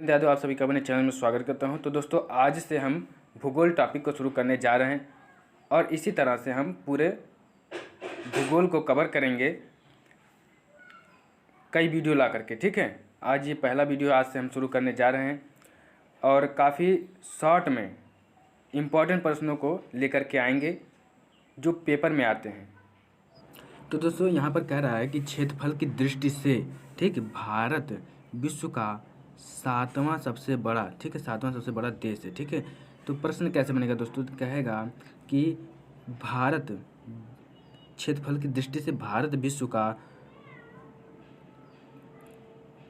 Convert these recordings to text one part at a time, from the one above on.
यादव आप सभी का अपने चैनल में स्वागत करता हूं। तो दोस्तों आज से हम भूगोल टॉपिक को शुरू करने जा रहे हैं और इसी तरह से हम पूरे भूगोल को कवर करेंगे कई वीडियो ला करके। ठीक है, आज ये पहला वीडियो आज से हम शुरू करने जा रहे हैं और काफ़ी शॉर्ट में इम्पॉर्टेंट प्रश्नों को लेकर के आएंगे जो पेपर में आते हैं। तो दोस्तों यहाँ पर कह रहा है कि क्षेत्रफल की दृष्टि से ठीक भारत विश्व का सातवां सबसे बड़ा सातवां सबसे बड़ा देश है। ठीक है, तो प्रश्न कैसे बनेगा दोस्तों? तो कहेगा कि भारत क्षेत्रफल की दृष्टि से भारत विश्व का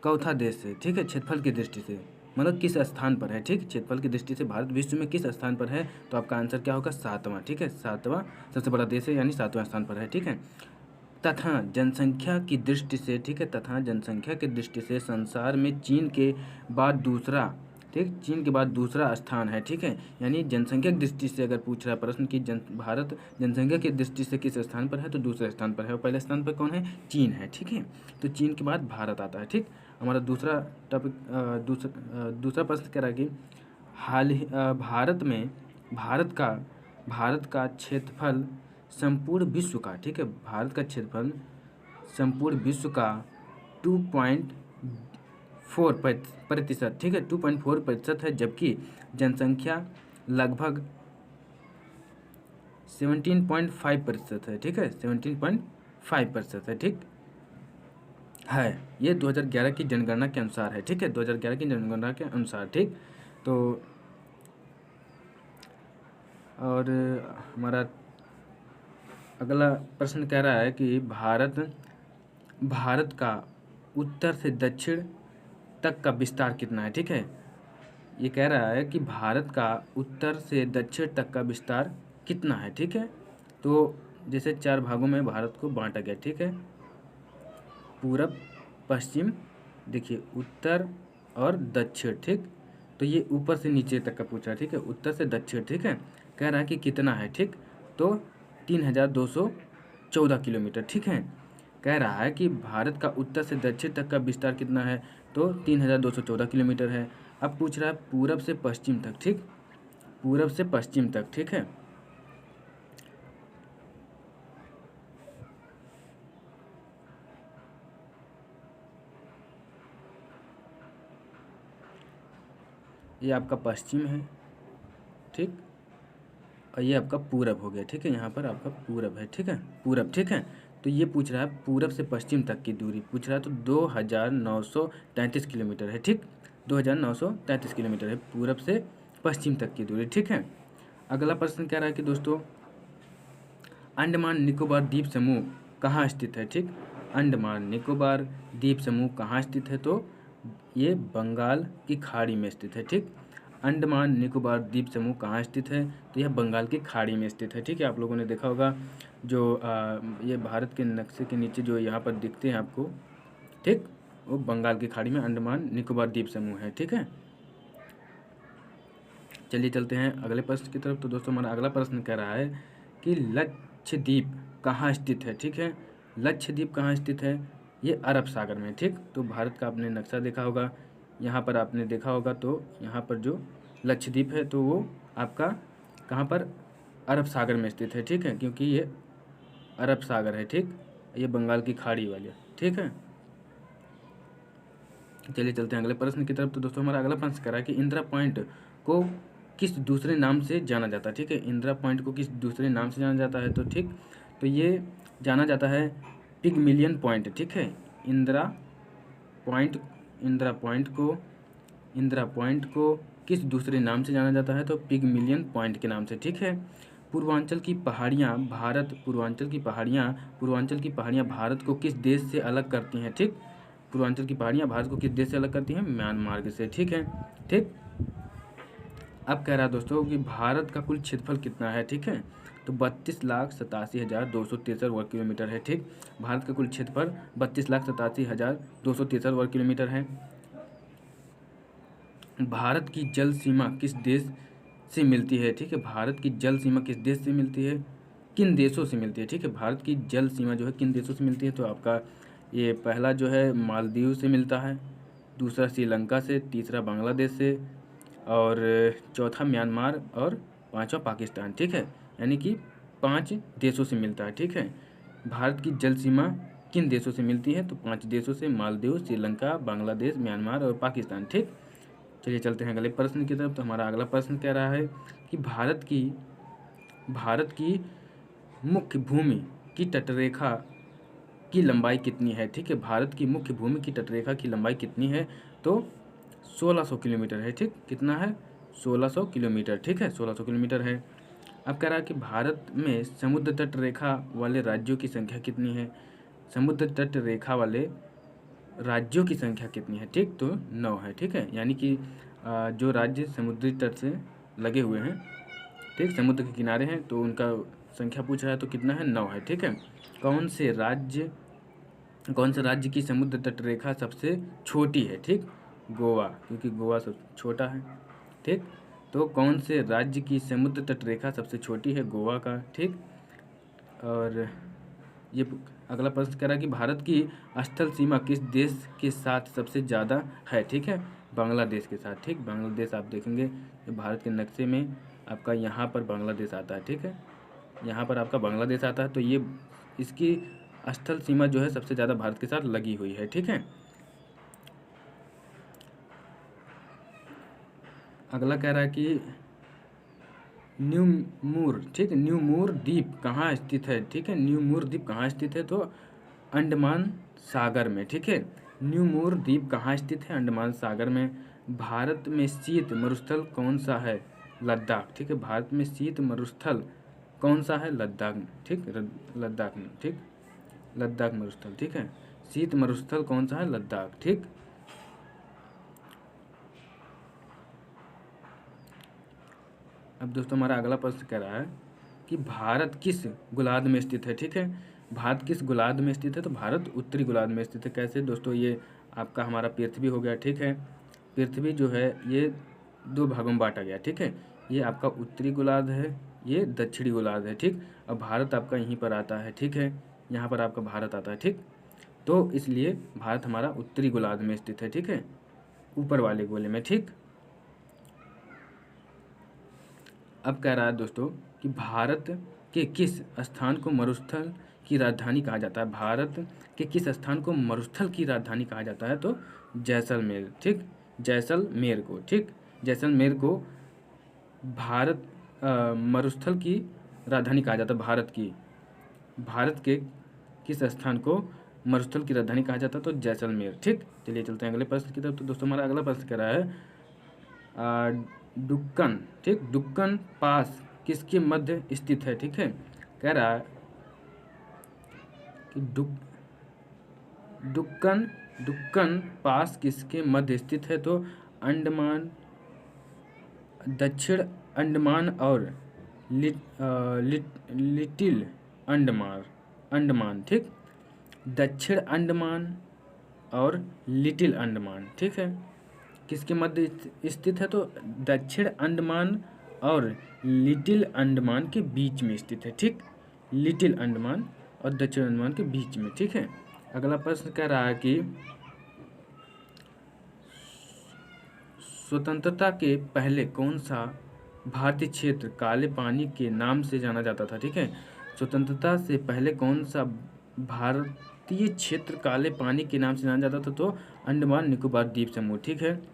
चौथा देश है। ठीक है, क्षेत्रफल की दृष्टि से मतलब किस स्थान पर है। ठीक, क्षेत्रफल की दृष्टि से भारत विश्व में किस स्थान पर है? तो आपका आंसर क्या होगा? सातवां। ठीक है, सातवां सबसे बड़ा देश है यानी सातवां स्थान पर है। ठीक है, तथा जनसंख्या की दृष्टि से तथा जनसंख्या की दृष्टि से संसार में चीन के बाद दूसरा चीन के बाद दूसरा स्थान है। ठीक है, यानी जनसंख्या की दृष्टि से अगर पूछ रहा प्रश्न कि भारत जनसंख्या की दृष्टि से किस स्थान पर है, तो दूसरे स्थान पर है और पहले स्थान पर कौन है? चीन है। ठीक है, तो चीन के बाद भारत आता है। ठीक, हमारा दूसरा टॉपिक दूसरा प्रश्न कह रहा है कि हाल ही भारत में भारत का क्षेत्रफल संपूर्ण विश्व का भारत का क्षेत्रफल संपूर्ण विश्व का 2.4% 2.4% है, जबकि जनसंख्या लगभग 17.5% है। ठीक है, 17.5% है। ठीक है, ये 2011 की जनगणना के अनुसार है। ठीक है, 2011 की जनगणना के अनुसार। ठीक, तो और हमारा अगला प्रश्न कह रहा है कि भारत का उत्तर से दक्षिण तक का विस्तार कितना है। ठीक है, ये कह रहा है कि भारत का उत्तर से दक्षिण तक का विस्तार कितना है। ठीक है, तो जैसे 4 भागों में भारत को बांटा गया। ठीक है, पूरब पश्चिम, देखिए उत्तर और दक्षिण। ठीक, तो ये ऊपर से नीचे तक का पूछा। ठीक है, उत्तर से दक्षिण। ठीक है, कह रहा है कि कितना है। ठीक, तो 3214 किलोमीटर। ठीक है, कह रहा है कि भारत का उत्तर से दक्षिण तक का विस्तार कितना है, तो 3214 किलोमीटर है। अब पूछ रहा है पूरब से पश्चिम तक। ठीक, पूरब से पश्चिम तक। ठीक है, ये आपका पश्चिम है। ठीक, और ये आपका पूरब हो गया। ठीक है, यहाँ पर आपका पूरब है। ठीक है, पूरब। ठीक है, तो ये पूछ रहा है पूरब से पश्चिम तक की दूरी पूछ रहा है, तो 2933 किलोमीटर है। ठीक, 2933 किलोमीटर है पूरब से पश्चिम तक की दूरी। ठीक है, अगला प्रश्न कह रहा है कि दोस्तों अंडमान निकोबार द्वीप समूह कहाँ स्थित है। ठीक, अंडमान निकोबार द्वीप समूह कहाँ स्थित है, तो ये बंगाल की खाड़ी में स्थित है। ठीक, अंडमान निकोबार द्वीप समूह कहाँ स्थित है, तो यह बंगाल की खाड़ी में स्थित है। ठीक है, आप लोगों ने देखा होगा जो ये भारत के नक्शे के नीचे जो यहाँ पर दिखते हैं आपको, ठीक, वो बंगाल की खाड़ी में अंडमान निकोबार द्वीप समूह है। ठीक है, चलिए चलते हैं अगले प्रश्न की तरफ। तो दोस्तों हमारा अगला प्रश्न कह रहा है कि लक्षद्वीप कहाँ स्थित है। ठीक है, लक्षद्वीप कहाँ स्थित है, ये अरब सागर में। ठीक, तो भारत का आपने नक्शा देखा होगा, यहाँ पर आपने देखा होगा, तो यहाँ पर जो लक्षद्वीप है तो वो आपका कहाँ पर? अरब सागर में स्थित है। ठीक है, क्योंकि ये अरब सागर है। ठीक, ये बंगाल की खाड़ी वाली। ठीक है, चलिए चलते हैं अगले प्रश्न की तरफ। तो दोस्तों हमारा अगला प्रश्न कह रहा है कि इंदिरा पॉइंट को किस दूसरे नाम से जाना जाता है। ठीक है, इंदिरा पॉइंट को किस दूसरे नाम से जाना जाता है, तो ठीक, तो ये जाना जाता है पिगमिलियन पॉइंट। ठीक है, इंदिरा पॉइंट को किस दूसरे नाम से जाना जाता है, तो पिगमिलियन पॉइंट के नाम से। ठीक है, पूर्वांचल की पहाड़ियाँ भारत को किस देश से अलग करती हैं। ठीक, पूर्वांचल की पहाड़ियाँ भारत को किस देश से अलग करती हैं? म्यांमार से। ठीक है, ठीक, अब कह रहा है दोस्तों कि भारत का कुल क्षेत्रफल कितना है। ठीक है, तो 32,87,263 वर्ग किलोमीटर है। ठीक, भारत का कुल क्षेत्रफल 32,87,263 वर्ग किलोमीटर है। भारत की जल सीमा किस देश से मिलती है। ठीक है, भारत की जल सीमा किस देश से मिलती है, किन देशों से मिलती है। ठीक है, भारत की जल सीमा जो है किन देशों से मिलती है, तो आपका ये पहला जो है मालदीव से मिलता है। दूसरा श्रीलंका से, तीसरा बांग्लादेश से, और चौथा म्यांमार, और पांचवा पाकिस्तान, ठीक है। यानी कि 5 देशों से मिलता है, ठीक है। भारत की जल सीमा किन देशों से मिलती है? तो 5 देशों से, मालदीव, श्रीलंका, बांग्लादेश, म्यांमार और पाकिस्तान, ठीक। चलिए चलते हैं अगले प्रश्न की तरफ। तो हमारा अगला प्रश्न कह रहा है कि भारत की मुख्य भूमि की तटरेखा की लंबाई कितनी है, ठीक है। भारत की मुख्य भूमि की तटरेखा की लंबाई कितनी है? तो 1600 किलोमीटर है, ठीक। कितना है? 1600 किलोमीटर, ठीक है, 1600 किलोमीटर है। अब कह रहा है कि भारत में समुद्र तट रेखा वाले राज्यों की संख्या कितनी है? समुद्र तट रेखा वाले राज्यों की संख्या कितनी है, ठीक। तो 9 है, ठीक है। यानी कि जो राज्य समुद्री तट से लगे हुए हैं, ठीक, समुद्र के किनारे हैं, तो उनका संख्या पूछ रहा है, तो कितना है? 9 है, ठीक है। कौन से राज्य की समुद्र तट रेखा सबसे छोटी है, ठीक। गोवा, क्योंकि गोवा सब छोटा है, ठीक। तो कौन से राज्य की समुद्र तट रेखा सबसे छोटी है? गोवा का, ठीक। और ये अगला प्रश्न कह रहा है कि भारत की स्थल सीमा किस देश के साथ सबसे ज़्यादा है, ठीक है। बांग्लादेश के साथ, ठीक। बांग्लादेश आप देखेंगे जो भारत के नक्शे में आपका यहाँ पर बांग्लादेश आता है, ठीक है। यहाँ पर आपका बांग्लादेश आता है, तो ये इसकी स्थल सीमा जो है सबसे ज़्यादा भारत के साथ लगी हुई है, ठीक है। अगला कह रहा है कि न्यूमूर, ठीक है, न्यूमूर द्वीप कहाँ स्थित है, ठीक है। न्यूमूर द्वीप कहाँ स्थित है? तो अंडमान सागर में, ठीक है। न्यूमूर द्वीप कहाँ स्थित है? अंडमान सागर में। भारत में शीत मरुस्थल कौन सा है? लद्दाख, ठीक है। भारत में शीत मरुस्थल कौन सा है? लद्दाख, ठीक। लद्दाख में, ठीक। लद्दाख मरुस्थल, ठीक है। शीत मरुस्थल कौन सा है? लद्दाख, ठीक। अब दोस्तों हमारा अगला प्रश्न कह रहा है कि भारत किस गोलार्ध में स्थित है, ठीक है। भारत किस गोलार्ध में स्थित है? तो भारत उत्तरी गोलार्ध में स्थित है। कैसे दोस्तों? ये आपका हमारा पृथ्वी हो गया, ठीक है। पृथ्वी जो है ये 2 भागों में बांटा गया, ठीक है। ये आपका उत्तरी गोलार्ध है, ये दक्षिणी गोलार्ध है, ठीक। अब भारत आपका यहीं पर आता है, ठीक है। यहाँ पर आपका भारत आता है, ठीक। तो इसलिए भारत हमारा उत्तरी गोलार्ध में स्थित है, ठीक है, ऊपर वाले गोले में, ठीक। अब कह रहा है दोस्तों कि भारत के किस स्थान को मरुस्थल की राजधानी कहा जाता है? भारत के किस स्थान को मरुस्थल की राजधानी कहा जाता है? तो जैसलमेर, ठीक। जैसलमेर को, ठीक। जैसलमेर को भारत मरुस्थल की राजधानी कहा जाता है। भारत के किस स्थान को मरुस्थल की राजधानी कहा जाता है? तो जैसलमेर, ठीक। चलिए चलते हैं अगले प्रश्न की तरफ। तो दोस्तों हमारा अगला प्रश्न कह रहा है डुक्कन, ठीक। डुक्कन पास किसके मध्य स्थित है, ठीक है। कह रहा है कि डुक्कन पास किसके मध्य स्थित है? तो अंडमान, दक्षिण अंडमान और लिटिल अंडमान, ठीक। दक्षिण अंडमान और लिटिल अंडमान, ठीक है, किसके मध्य स्थित है? तो दक्षिण अंडमान और लिटिल अंडमान के बीच में स्थित है, ठीक। लिटिल अंडमान और दक्षिण अंडमान के बीच में, ठीक है। अगला प्रश्न कह रहा है कि स्वतंत्रता के पहले कौन सा भारतीय क्षेत्र काले पानी के नाम से जाना जाता था, ठीक है। स्वतंत्रता से पहले कौन सा भारतीय क्षेत्र काले पानी के नाम से जाना जाता था? तो अंडमान निकोबार द्वीप समूह, ठीक है।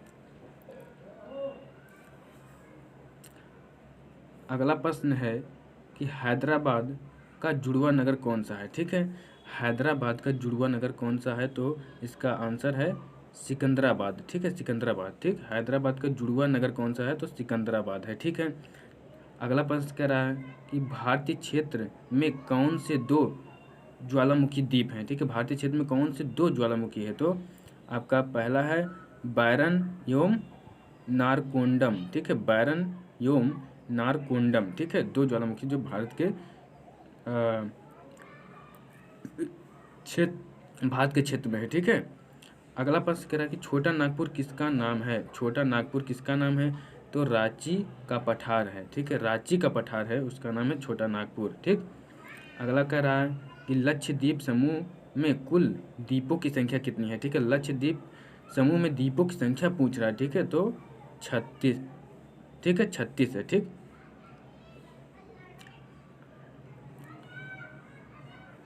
अगला प्रश्न है कि हैदराबाद का जुड़वा नगर कौन सा है, ठीक है। हैदराबाद का जुड़वा नगर कौन सा है? तो इसका आंसर है सिकंदराबाद, ठीक है, सिकंदराबाद, ठीक। हैदराबाद का जुड़वा नगर कौन सा है? तो सिकंदराबाद है, ठीक है। अगला प्रश्न कह रहा है कि भारतीय क्षेत्र में कौन से 2 ज्वालामुखी द्वीप हैं, ठीक है। भारतीय क्षेत्र में कौन से 2 ज्वालामुखी है? तो आपका पहला है बैरन एवं नारकोंडम, ठीक है। बैरन एवं नारकोंडम, ठीक है, 2 ज्वालामुखी जो भारत के क्षेत्र में है, ठीक है। अगला प्रश्न कह रहा है कि छोटा नागपुर किसका नाम है? छोटा नागपुर किसका नाम है? तो रांची का पठार है, ठीक है। रांची का पठार है, उसका नाम है छोटा नागपुर, ठीक। अगला कह रहा है कि लक्षद्वीप समूह में कुल द्वीपों की संख्या कितनी है, ठीक है। लक्षद्वीप समूह में द्वीपों की संख्या पूछ रहा है, ठीक है, तो 36, ठीक है, 36 है, ठीक।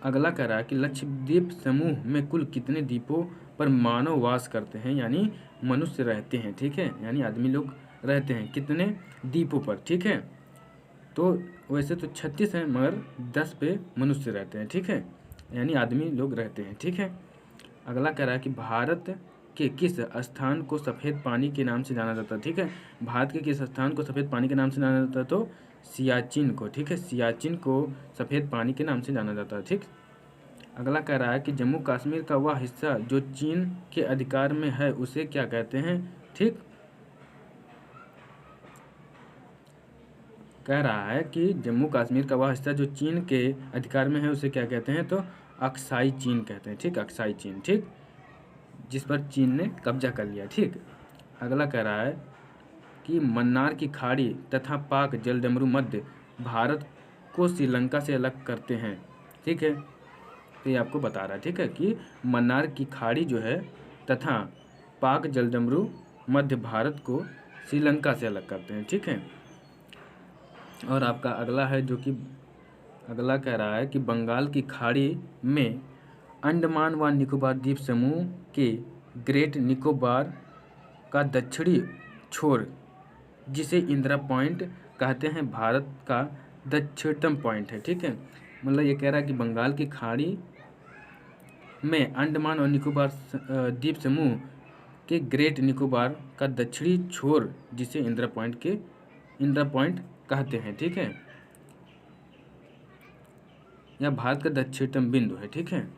अगला कह रहा है कि लक्षद्वीप समूह में कुल कितने द्वीपों पर मानव वास करते हैं, यानी मनुष्य रहते हैं, ठीक है, यानी आदमी लोग रहते हैं, कितने द्वीपों पर, ठीक है। तो वैसे तो 36 हैं, मगर 10 पे मनुष्य रहते हैं, ठीक है, यानी आदमी लोग रहते हैं, ठीक है। अगला कह रहा है कि भारत के किस स्थान को सफ़ेद पानी के नाम से जाना जाता है, ठीक है। भारत के किस स्थान को सफ़ेद पानी के नाम से जाना जाता है, तो सियाचिन को, ठीक है, सियाचिन को सफ़ेद पानी के नाम से जाना जाता है, ठीक। अगला कह रहा है कि जम्मू कश्मीर का वह हिस्सा जो चीन के अधिकार में है उसे क्या कहते हैं, ठीक। कह रहा है कि जम्मू कश्मीर का वह हिस्सा जो चीन के अधिकार में है उसे क्या कहते हैं, तो अक्साई चीन कहते हैं, ठीक, अक्साई चीन, ठीक, जिस पर चीन ने कब्जा कर लिया, ठीक। अगला कह रहा है कि मन्नार की खाड़ी तथा पाक जलडमरू मध्य भारत को श्रीलंका से अलग करते हैं, ठीक है। तो ये आपको बता रहा है, ठीक है, कि मन्नार की खाड़ी जो है तथा पाक जलडमरू मध्य भारत को श्रीलंका से अलग करते हैं, ठीक है। और आपका अगला है जो कि अगला कह रहा है कि बंगाल की खाड़ी में अंडमान व निकोबार द्वीप समूह के ग्रेट निकोबार का दक्षिणी छोर जिसे इंदिरा पॉइंट कहते हैं भारत का दक्षिणतम पॉइंट है, ठीक है। मतलब ये कह रहा है कि बंगाल की खाड़ी में अंडमान और निकोबार द्वीप समूह के ग्रेट निकोबार का दक्षिणी छोर जिसे इंदिरा पॉइंट कहते हैं, ठीक है, यह भारत का दक्षिणतम बिंदु है, ठीक है।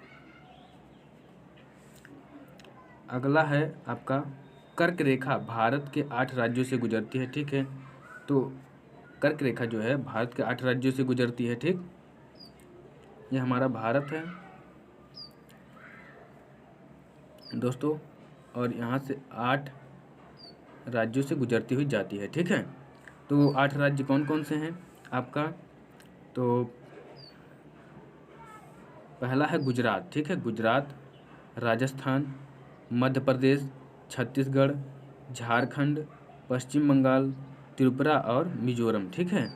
अगला है आपका कर्क रेखा भारत के 8 राज्यों से गुजरती है, ठीक है। तो कर्क रेखा जो है भारत के 8 राज्यों से गुजरती है, ठीक। यह हमारा भारत है दोस्तों, और यहाँ से 8 राज्यों से गुजरती हुई जाती है, ठीक है। तो 8 राज्य कौन कौन से हैं आपका, तो पहला है गुजरात, ठीक है, गुजरात, राजस्थान, मध्य प्रदेश, छत्तीसगढ़, झारखंड, पश्चिम बंगाल, त्रिपुरा और मिजोरम, ठीक है।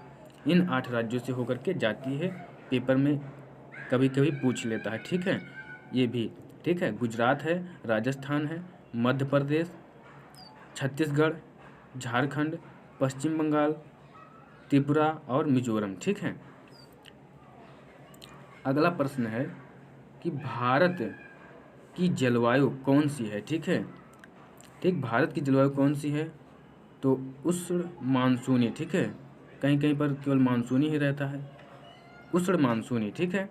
इन 8 राज्यों से होकर के जाती है, पेपर में कभी कभी पूछ लेता है, ठीक है, ये भी, ठीक है। गुजरात है, राजस्थान है, मध्य प्रदेश, छत्तीसगढ़, झारखंड, पश्चिम बंगाल, त्रिपुरा और मिजोरम, ठीक है। अगला प्रश्न है कि भारत की जलवायु कौन सी है, ठीक है, ठीक, भारत की जलवायु कौन सी है, तो उष्ण मानसूनी, ठीक है, कहीं कहीं पर केवल मानसूनी ही रहता है, उष्ण मानसूनी, ठीक है,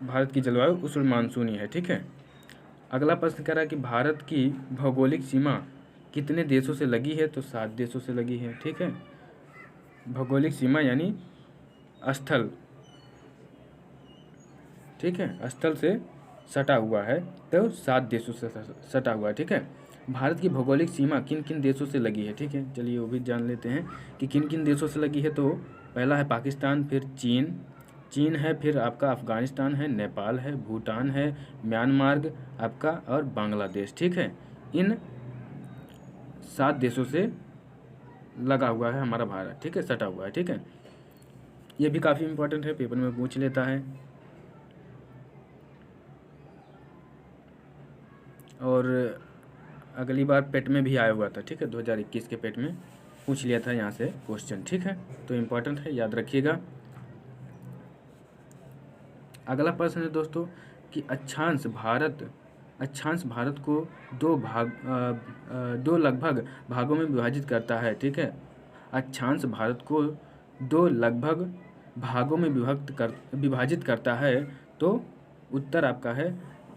भारत की जलवायु उष्ण मानसूनी है, ठीक है। अगला प्रश्न कह रहा है कि भारत की भौगोलिक सीमा कितने देशों से लगी है, तो 7 देशों से लगी है, ठीक है। भौगोलिक सीमा यानी स्थल, ठीक है, स्थल से सटा हुआ है, तो 7 देशों से सटा हुआ है, ठीक है। भारत की भौगोलिक सीमा किन किन देशों से लगी है, ठीक है, चलिए वो भी जान लेते हैं कि किन किन देशों से लगी है। तो पहला है पाकिस्तान, फिर चीन है, फिर आपका अफ़गानिस्तान है, नेपाल है, भूटान है, म्यांमार आपका और बांग्लादेश, ठीक है। इन 7 देशों से लगा हुआ है हमारा भारत, ठीक है, सटा हुआ है, ठीक है। ये भी काफ़ी इम्पोर्टेंट है, पेपर में पूछ लेता है। और अगली बार पेट में भी आया हुआ था, ठीक है, 2021 के पेट में पूछ लिया था यहाँ से क्वेश्चन, ठीक है, तो इम्पोर्टेंट है, याद रखिएगा। अगला प्रश्न है दोस्तों कि अक्षांश भारत को दो लगभग भागों में विभाजित करता है, ठीक है। अक्षांश भारत को 2 लगभग भागों में विभाजित करता है, तो उत्तर आपका है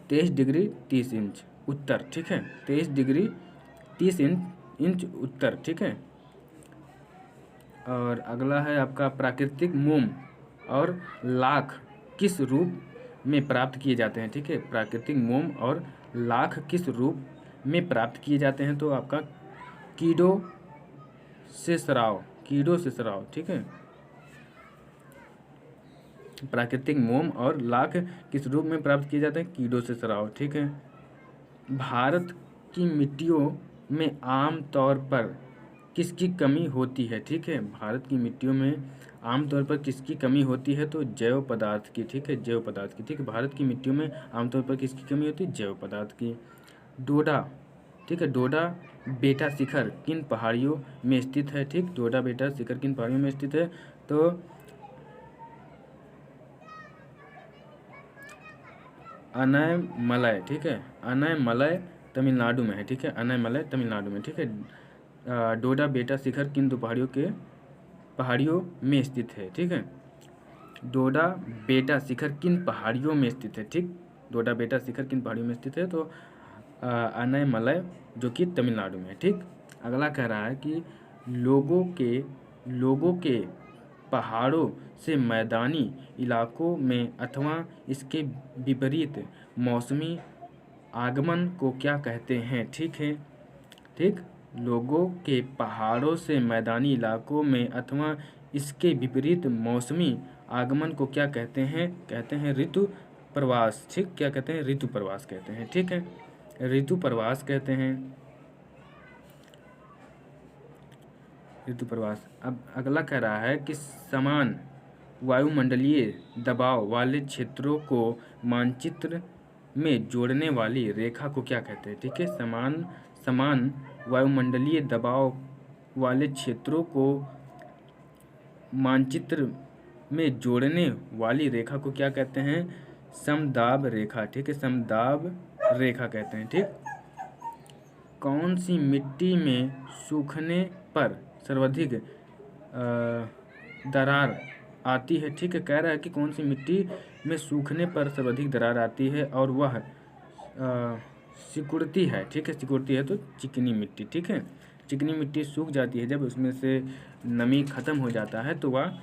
23 डिग्री 30 इंच उत्तर, ठीक है, 23 डिग्री 30 इंच उत्तर, ठीक है। और अगला है आपका प्राकृतिक मोम और लाख किस रूप में प्राप्त किए जाते हैं, ठीक है। प्राकृतिक मोम और लाख किस रूप में प्राप्त किए जाते हैं, तो आपका कीड़ों से स्राव, ठीक है। प्राकृतिक मोम और लाख किस रूप में प्राप्त किए जाते हैं, कीड़ों से स्राव, ठीक है। भारत की मिट्टियों में आम तौर पर किसकी कमी होती है? ठीक है, भारत की मिट्टियों में आमतौर पर किसकी कमी होती है? तो जैव पदार्थ की। ठीक है, जैव पदार्थ की। ठीक है, भारत की मिट्टियों में आमतौर पर किसकी कमी होती है? जैव पदार्थ की। डोडा, ठीक है, डोडा बेटा शिखर किन पहाड़ियों में स्थित है? ठीक, डोडा बेटा शिखर किन पहाड़ियों में स्थित है? तो अनायमलय। ठीक है, अनायमलय तमिलनाडु में है। ठीक है, अनायमलय तमिलनाडु में। ठीक है, डोडा बेटा शिखर किन दो पहाड़ियों में स्थित है? ठीक है, डोडा बेटा शिखर किन पहाड़ियों में स्थित है? ठीक, डोडा बेटा शिखर किन पहाड़ियों में स्थित है? तो अनायमलय, जो कि तमिलनाडु में है। ठीक, अगला कह रहा है कि लोगों के पहाड़ों से मैदानी इलाकों में अथवा इसके विपरीत मौसमी आगमन को क्या कहते हैं? ठीक है, ठीक, लोगों के पहाड़ों से मैदानी इलाकों में अथवा इसके विपरीत मौसमी आगमन को क्या कहते हैं? कहते हैं ऋतु प्रवास। ठीक, क्या कहते हैं? ऋतु प्रवास कहते हैं। ठीक है, ऋतु प्रवास कहते हैं, ऋतु प्रवास। अब अगला कह रहा है कि समान वायुमंडलीय दबाव वाले क्षेत्रों को मानचित्र में जोड़ने वाली रेखा को क्या कहते हैं? ठीक है, समान वायुमंडलीय दबाव वाले क्षेत्रों को मानचित्र में जोड़ने वाली रेखा को क्या कहते हैं? समदाब रेखा। ठीक है, समदाब रेखा कहते हैं। ठीक, कौन सी मिट्टी में सूखने पर सर्वाधिक दरार आती है? ठीक है, कह रहा है कि कौन सी मिट्टी में सूखने पर सर्वाधिक दरार आती है और वह सिकुड़ती है। ठीक है, सिकुड़ती है तो चिकनी मिट्टी। ठीक है, चिकनी मिट्टी सूख जाती है, जब उसमें से नमी खत्म हो जाता है तो वह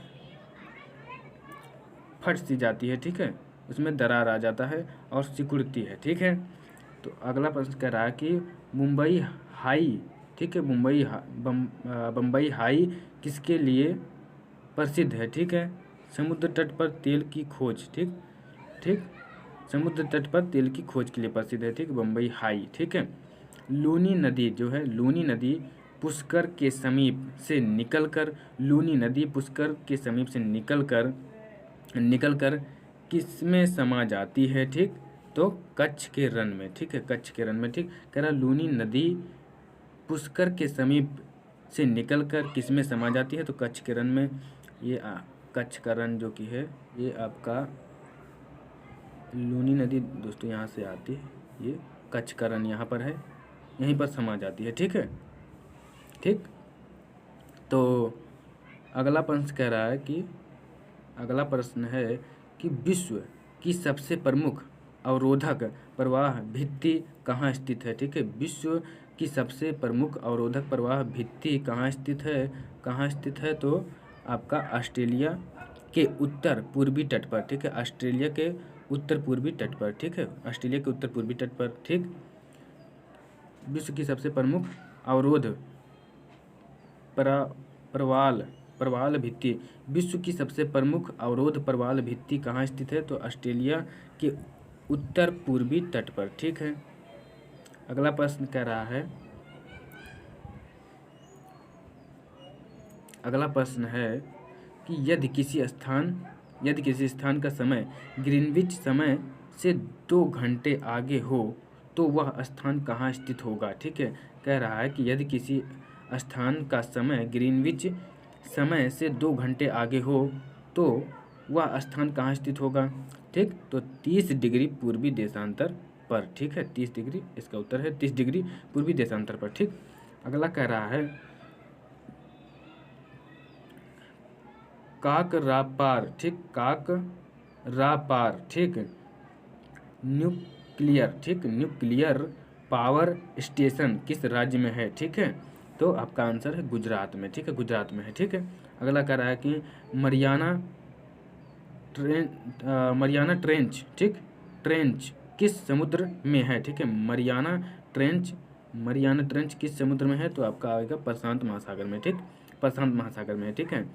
फट सी जाती है। ठीक है, उसमें दरार आ जाता है और सिकुड़ती है। ठीक है, तो अगला प्रश्न कह रहा है कि मुंबई हाई, ठीक है, बम्बई हाई किसके लिए प्रसिद्ध है? ठीक है, समुद्र तट पर तेल की खोज। ठीक, ठीक, समुद्र तट पर तेल की खोज के लिए प्रसिद्ध है। ठीक, बम्बई हाई। ठीक है, लूनी नदी जो है, लूनी नदी पुष्कर के समीप से निकलकर लूनी नदी पुष्कर के समीप से निकलकर किस में समा जाती है? ठीक, तो कच्छ के रण में। ठीक है, कच्छ के रण में। ठीक, कह रहा लूनी नदी पुष्कर के समीप से निकलकर किस में समा जाती है? तो कच्छ के रण में। ये कच्छ का रण जो कि है, ये आपका लूनी नदी दोस्तों यहाँ से आती है, ये कच्छ का रण यहाँ पर है, यहीं पर समा जाती है। ठीक है, ठीक, तो अगला प्रश्न कह रहा है कि अगला प्रश्न है कि विश्व की सबसे प्रमुख अवरोधक प्रवाह भित्ति कहाँ स्थित है? ठीक है, विश्व की सबसे प्रमुख अवरोधक प्रवाह भित्ति कहाँ स्थित है? कहाँ स्थित है? तो आपका ऑस्ट्रेलिया के उत्तर पूर्वी तट पर। ठीक है, ऑस्ट्रेलिया के उत्तर पूर्वी तट पर। ठीक है, ऑस्ट्रेलिया के उत्तर पूर्वी तट पर। ठीक, विश्व की सबसे प्रमुख अवरोध प्रवाल भित्ति, विश्व की सबसे प्रमुख अवरोध प्रवाल भित्ति कहाँ स्थित है? तो ऑस्ट्रेलिया के उत्तर पूर्वी तट पर। ठीक है, अगला प्रश्न कह रहा है, अगला प्रश्न है कि यदि किसी स्थान का समय ग्रीनविच समय से 2 घंटे आगे हो तो वह स्थान कहाँ स्थित होगा? ठीक है, कह रहा है कि यदि किसी स्थान का समय ग्रीनविच समय से 2 घंटे आगे हो तो वह स्थान कहाँ स्थित होगा? ठीक, तो 30 डिग्री पूर्वी देशांतर पर। ठीक है, 30 डिग्री, इसका उत्तर है 30 डिग्री पूर्वी देशांतर पर। ठीक, अगला कह रहा है काकरापार। ठीक, काकरापार। ठीक, न्यूक्लियर पावर स्टेशन किस राज्य में है? ठीक है, तो आपका आंसर है गुजरात में। ठीक है, गुजरात में है। ठीक है, अगला कह रहा है कि मरियाना ट्रेंच, ठीक, ट्रेंच किस समुद्र में है? ठीक है, मरियाना ट्रेंच किस समुद्र में है? तो आपका आएगा प्रशांत महासागर में। ठीक, प्रशांत महासागर में है। ठीक है,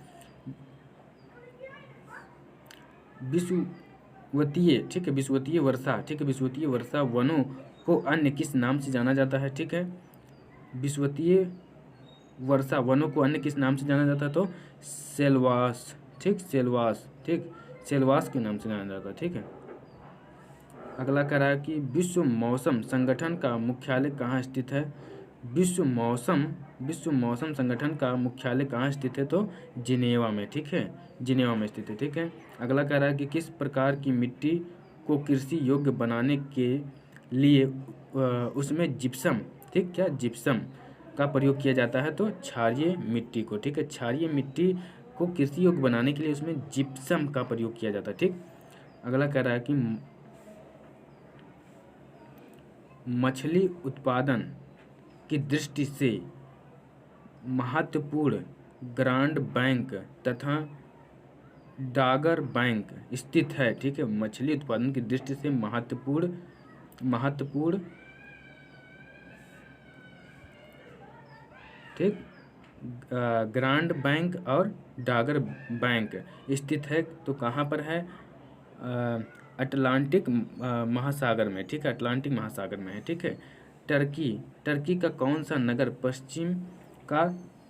विषुवतीय, ठीक है, विषुवतीय वर्षा। ठीक है, विषुवतीय वर्षा वनों को अन्य किस नाम से जाना जाता है, ठीक है। विषुवतीय वर्षा वनों को अन्य किस नाम से जाना जाता है, तो सेलवास, ठीक, सेलवास, ठीक, सेलवास के नाम से जाना जाता है, ठीक है। अगला कह रहा है कि विश्व मौसम संगठन का मुख्यालय कहाँ स्थित है। विश्व मौसम संगठन का मुख्यालय कहाँ स्थित है, तो जिनेवा में, ठीक है, जिनेवा में स्थित है, ठीक है। अगला कह रहा है कि किस प्रकार की मिट्टी को कृषि योग्य बनाने के लिए उसमें जिप्सम, ठीक, क्या जिप्सम का प्रयोग किया जाता है, तो क्षारीय मिट्टी को, ठीक है, क्षारीय मिट्टी को कृषि योग्य बनाने के लिए उसमें जिप्सम का प्रयोग किया जाता है, ठीक। अगला कह रहा है कि मछली उत्पादन की दृष्टि से महत्वपूर्ण ग्रांड बैंक तथा डागर बैंक स्थित है, ठीक है। मछली उत्पादन की दृष्टि से महत्वपूर्ण ठीक, ग्रांड बैंक और डागर बैंक स्थित है, तो कहाँ पर है, अटलांटिक महासागर में, ठीक है, अटलांटिक महासागर में है, ठीक है। टर्की का कौन सा नगर पश्चिम का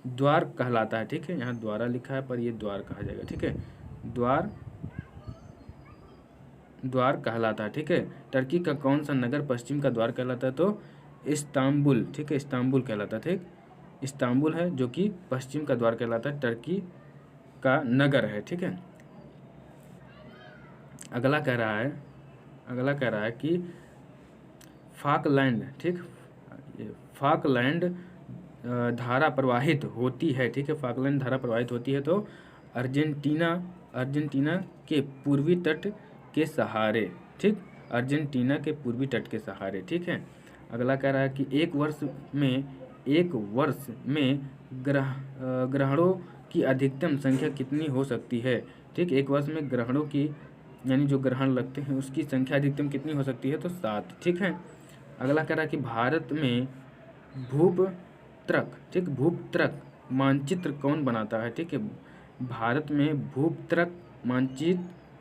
द्वार कहलाता है, ठीक है, यहाँ द्वारा लिखा है पर ये द्वार कहा जाएगा, ठीक है, द्वार कहलाता है, ठीक है। टर्की का कौन सा नगर पश्चिम का द्वार कहलाता है, तो इस्तांबुल, ठीक है, इस्तांबुल कहलाता है, ठीक, इस्तांबुल है जो कि पश्चिम का द्वार कहलाता है, टर्की का नगर है, ठीक है। अगला कह रहा है कि फाकलैंड, ठीक, फाकलैंड धारा प्रवाहित होती है, ठीक है, फाकलैंड धारा प्रवाहित होती है तो अर्जेंटीना के पूर्वी तट के सहारे, ठीक, अर्जेंटीना के पूर्वी तट के सहारे, ठीक है। अगला कह रहा है कि एक वर्ष में ग्रहणों की अधिकतम संख्या कितनी हो सकती है, ठीक, एक वर्ष में ग्रहणों की यानी जो ग्रहण लगते हैं उसकी संख्या अधिकतम कितनी हो सकती है, तो 7, ठीक है। अगला कह रहा है कि भारत में भूपत्रक, ठीक, भूपत्रक मानचित्र कौन बनाता है, ठीक है, भारत में भूपत्रक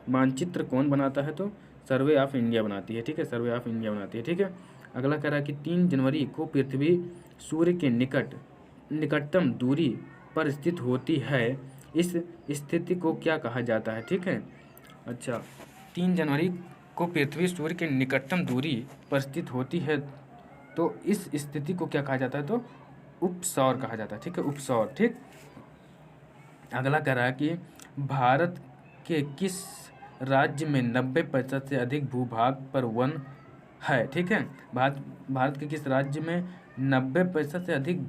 मानचित्र कौन बनाता है, तो सर्वे ऑफ इंडिया बनाती है, ठीक है, सर्वे ऑफ इंडिया बनाती है, ठीक है। अगला कह रहा है कि 3 जनवरी को पृथ्वी सूर्य के निकटतम दूरी पर स्थित होती है, इस स्थिति को क्या कहा जाता है, ठीक है। अच्छा, 3 जनवरी को पृथ्वी सूर्य के निकटतम दूरी पर स्थित होती है तो इस स्थिति को क्या कहा जाता है, तो उपसौर कहा जाता है, ठीक है, उपसौर, ठीक। अगला कह रहा है कि भारत के किस राज्य में 90% से अधिक भूभाग पर वन है, ठीक है, भारत के किस राज्य में 90% से अधिक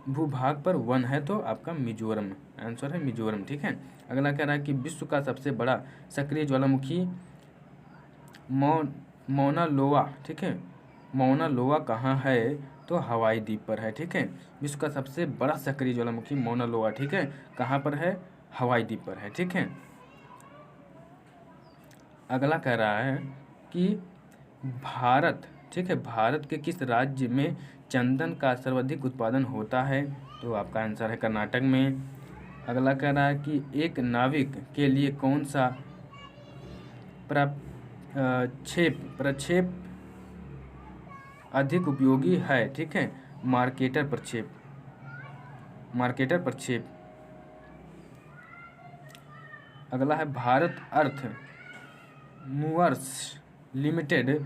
भूभाग पर वन है, तो आपका मिजोरम, आंसर है मिजोरम, ठीक है। अगला कह रहा है कि विश्व का सबसे बड़ा सक्रिय ज्वालामुखी मौना लोआ, ठीक है, मौना लोआ कहाँ है, तो हवाई द्वीप पर है, ठीक है। विश्व का सबसे बड़ा सक्रिय ज्वालामुखी मौना लोआ, ठीक है, कहाँ पर है, हवाई द्वीप पर है, ठीक है। अगला कह रहा है कि भारत, ठीक है, भारत के किस राज्य में चंदन का सर्वाधिक उत्पादन होता है, तो आपका आंसर है कर्नाटक में। अगला कह रहा है कि एक नाविक के लिए कौन सा प्रक्षेप अधिक उपयोगी है, ठीक है, मार्केटर प्रक्षेप। अगला है भारत अर्थ मूवर्स लिमिटेड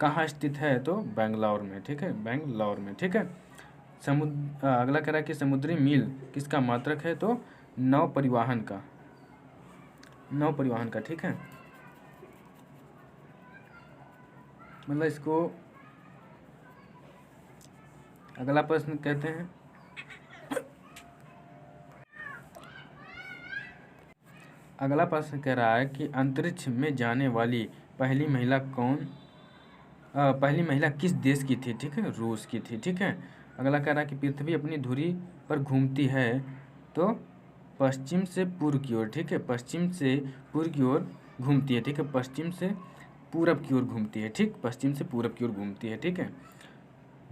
कहाँ स्थित है, तो बेंगलोर में, ठीक है, बेंगलोर में, ठीक है। अगला कह रहा है कि समुद्री मील किसका मात्रक है, तो नौ परिवहन का, ठीक है, मतलब इसको अगला प्रश्न कहते हैं। अगला प्रश्न कह रहा है कि अंतरिक्ष में जाने वाली पहली महिला किस देश की थी, ठीक है, रूस की थी, ठीक है। अगला कह रहा है कि पृथ्वी अपनी धुरी पर घूमती है तो पश्चिम से पूर्व की ओर, ठीक है, पश्चिम से पूर्व की ओर घूमती है, ठीक है, पश्चिम से पूरब की ओर घूमती है, ठीक, पश्चिम से पूरब की ओर घूमती है, ठीक है।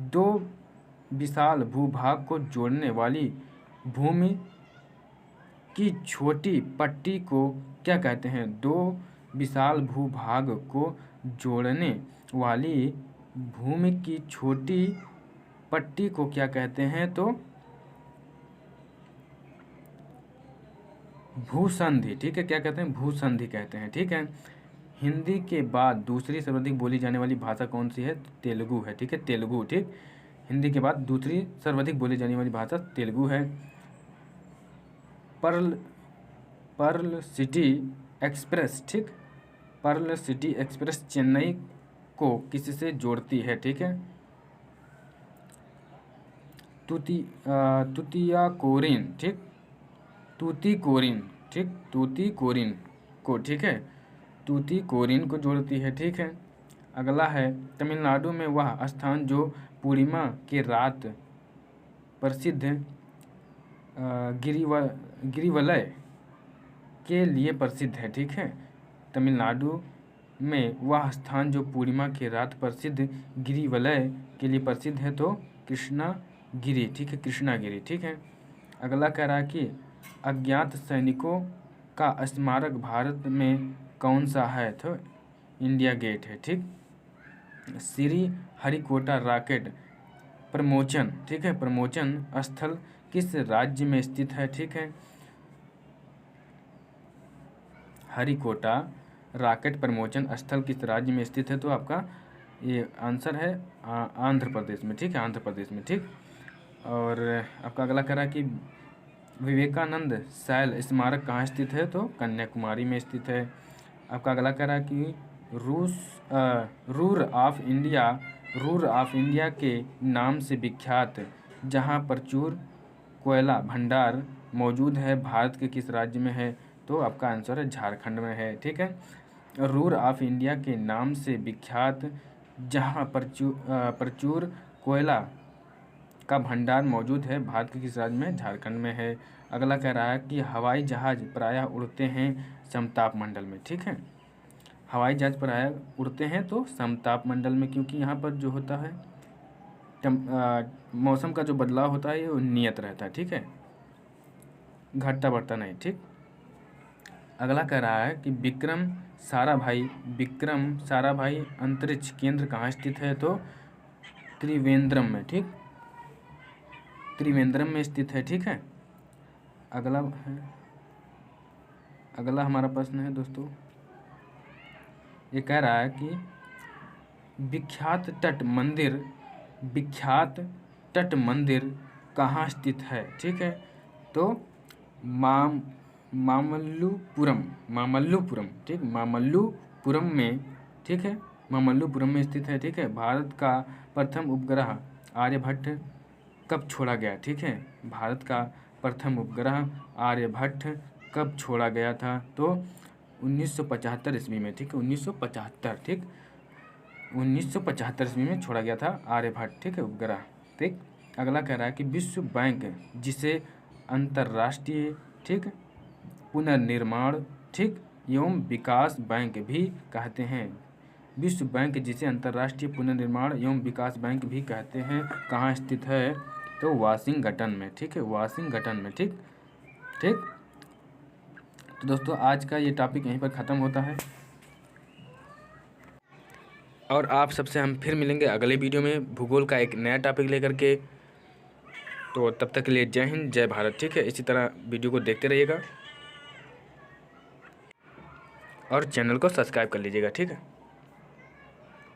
2 विशाल भूभाग को जोड़ने वाली भूमि की छोटी पट्टी को क्या कहते हैं? दो विशाल भूभाग को जोड़ने वाली भूमि की छोटी पट्टी को क्या कहते हैं? तो भूसंधि, ठीक है। क्या कहते हैं? भूसंधि कहते हैं, ठीक है। हिंदी के बाद दूसरी सर्वाधिक बोली जाने वाली भाषा कौन सी है? तेलुगु है, ठीक है, तेलुगु, ठीक। हिंदी के बाद दूसरी सर्वाधिक बोली जाने वाली भाषा तेलुगु है। पर्ल सिटी एक्सप्रेस, ठीक, पर्ल सिटी एक्सप्रेस चेन्नई को किससे जोड़ती है? ठीक है, तुतियाकोरिन, ठीक, तूतीकोरिन, ठीक, तूतीकोरिन को, ठीक है, तूतीकोरिन को जोड़ती है, ठीक है। अगला है तमिलनाडु में वह स्थान जो पूर्णिमा के रात प्रसिद्ध गिरिवलय के लिए प्रसिद्ध है, ठीक है। तमिलनाडु में वह स्थान जो पूर्णिमा के रात प्रसिद्ध गिरिवलय के लिए प्रसिद्ध है, तो कृष्णागिरी, ठीक है, कृष्णागिरी, ठीक है। अगला कह रहा है कि अज्ञात सैनिकों का स्मारक भारत में कौन सा है? तो इंडिया गेट है, ठीक। श्री हरिकोटा रॉकेट प्रमोचन, ठीक है, प्रमोचन स्थल किस राज्य में स्थित है? ठीक है, हरिकोटा रॉकेट प्रमोचन स्थल किस राज्य में स्थित है? तो आपका ये आंसर है आंध्र प्रदेश में, ठीक है, आंध्र प्रदेश में, ठीक। और आपका अगला कह रहा है कि विवेकानंद शैल स्मारक कहाँ स्थित है? तो कन्याकुमारी में स्थित है। आपका अगला कह रहा है कि रूर ऑफ इंडिया के नाम से विख्यात जहाँ प्रचुर कोयला भंडार मौजूद है, भारत के किस राज्य में है? तो आपका आंसर है झारखंड में है, ठीक है। रूर ऑफ इंडिया के नाम से विख्यात जहाँ प्रचुर कोयला का भंडार मौजूद है, भारत के किस राज्य में? झारखंड में है। अगला कह रहा है कि हवाई जहाज प्रायः उड़ते हैं समताप मंडल में, ठीक है, हवाई जहाज प्रायः उड़ते हैं तो समताप मंडल में, क्योंकि यहाँ पर जो होता है मौसम का जो बदलाव होता है वो नियत रहता है, ठीक है, घटता बढ़ता नहीं, ठीक। अगला कह रहा है कि विक्रम साराभाई अंतरिक्ष केंद्र कहाँ स्थित है? तो त्रिवेंद्रम में, ठीक, त्रिवेंद्रम में स्थित है, ठीक है। अगला हमारा प्रश्न है दोस्तों, ये कह रहा है कि विख्यात तट मंदिर कहाँ स्थित है? ठीक है, तो मामल्लपुरम, ठीक, मामल्लपुरम में, ठीक है, मामल्लपुरम में स्थित है, ठीक है। भारत का प्रथम उपग्रह आर्यभट्ट कब छोड़ा गया? ठीक है, भारत का प्रथम उपग्रह आर्यभट्ट कब छोड़ा गया था? तो 1975 ईस्वी में, ठीक है, 1975, ठीक, 1975 ईस्वी में छोड़ा गया था आर्यभट्ट, ठीक है, उपग्रह, ठीक। अगला कह रहा है कि विश्व बैंक जिसे अंतर्राष्ट्रीय, ठीक, पुनर्निर्माण, ठीक, एवं विकास बैंक भी कहते हैं, विश्व बैंक जिसे अंतर्राष्ट्रीय पुनर्निर्माण एवं विकास बैंक भी कहते हैं, कहाँ स्थित है? तो वाशिंगटन में, ठीक है, वाशिंगटन में, ठीक, ठीक। तो दोस्तों आज का ये टॉपिक यहीं पर ख़त्म होता है और आप सबसे हम फिर मिलेंगे अगले वीडियो में भूगोल का एक नया टॉपिक लेकर के। तो तब तक के लिए जय हिंद, जय भारत, ठीक है। इसी तरह वीडियो को देखते रहिएगा और चैनल को सब्सक्राइब कर लीजिएगा, ठीक है।